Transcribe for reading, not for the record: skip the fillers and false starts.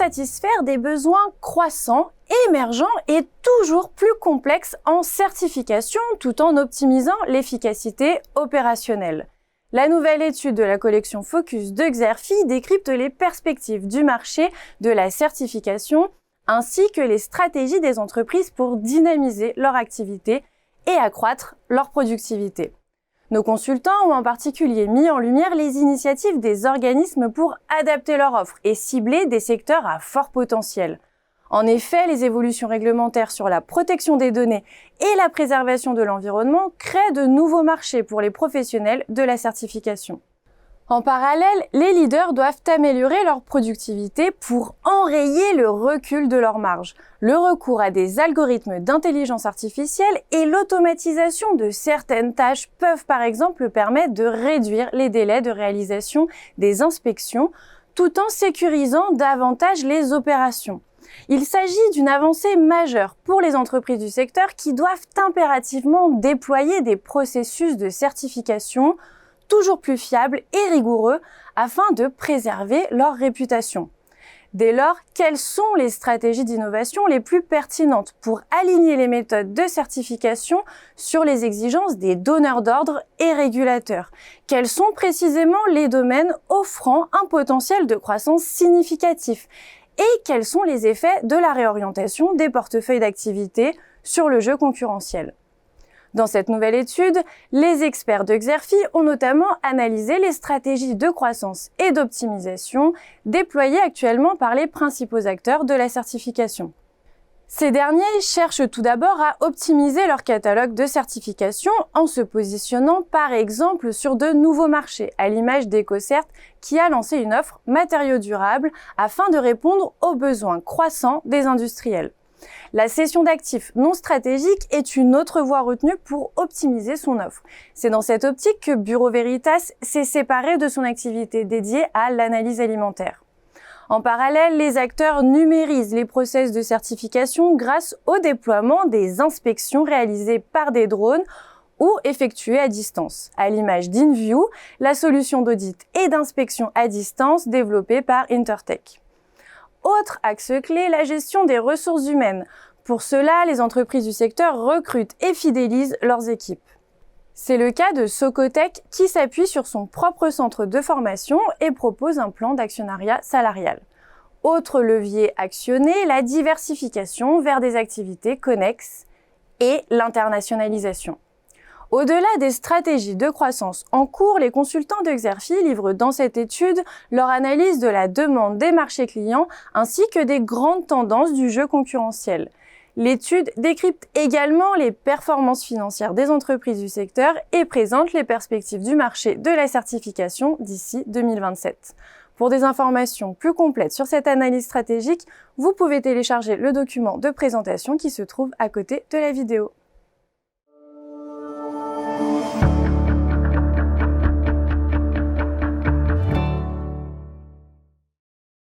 satisfaire des besoins croissants, émergents et toujours plus complexes en certification tout en optimisant l'efficacité opérationnelle. La nouvelle étude de la collection Focus de Xerfi décrypte les perspectives du marché de la certification ainsi que les stratégies des entreprises pour dynamiser leur activité et accroître leur productivité. Nos consultants ont en particulier mis en lumière les initiatives des organismes pour adapter leur offre et cibler des secteurs à fort potentiel. En effet, les évolutions réglementaires sur la protection des données et la préservation de l'environnement créent de nouveaux marchés pour les professionnels de la certification. En parallèle, les leaders doivent améliorer leur productivité pour enrayer le recul de leurs marges. Le recours à des algorithmes d'intelligence artificielle et l'automatisation de certaines tâches peuvent par exemple permettre de réduire les délais de réalisation des inspections tout en sécurisant davantage les opérations. Il s'agit d'une avancée majeure pour les entreprises du secteur qui doivent impérativement déployer des processus de certification toujours plus fiables et rigoureux afin de préserver leur réputation. Dès lors, quelles sont les stratégies d'innovation les plus pertinentes pour aligner les méthodes de certification sur les exigences des donneurs d'ordre et régulateurs? Quels sont précisément les domaines offrant un potentiel de croissance significatif? Et quels sont les effets de la réorientation des portefeuilles d'activités sur le jeu concurrentiel? Dans cette nouvelle étude, les experts de Xerfi ont notamment analysé les stratégies de croissance et d'optimisation déployées actuellement par les principaux acteurs de la certification. Ces derniers cherchent tout d'abord à optimiser leur catalogue de certification en se positionnant par exemple sur de nouveaux marchés, à l'image d'EcoCert qui a lancé une offre matériaux durables afin de répondre aux besoins croissants des industriels. La cession d'actifs non stratégiques est une autre voie retenue pour optimiser son offre. C'est dans cette optique que Bureau Veritas s'est séparé de son activité dédiée à l'analyse alimentaire. En parallèle, les acteurs numérisent les process de certification grâce au déploiement des inspections réalisées par des drones ou effectuées à distance, à l'image d'InView, la solution d'audit et d'inspection à distance développée par Intertek. Autre axe clé, la gestion des ressources humaines. Pour cela, les entreprises du secteur recrutent et fidélisent leurs équipes. C'est le cas de Socotec qui s'appuie sur son propre centre de formation et propose un plan d'actionnariat salarial. Autre levier actionné, la diversification vers des activités connexes et l'internationalisation. Au-delà des stratégies de croissance en cours, les consultants de Xerfi livrent dans cette étude leur analyse de la demande des marchés clients ainsi que des grandes tendances du jeu concurrentiel. L'étude décrypte également les performances financières des entreprises du secteur et présente les perspectives du marché de la certification d'ici 2027. Pour des informations plus complètes sur cette analyse stratégique, vous pouvez télécharger le document de présentation qui se trouve à côté de la vidéo.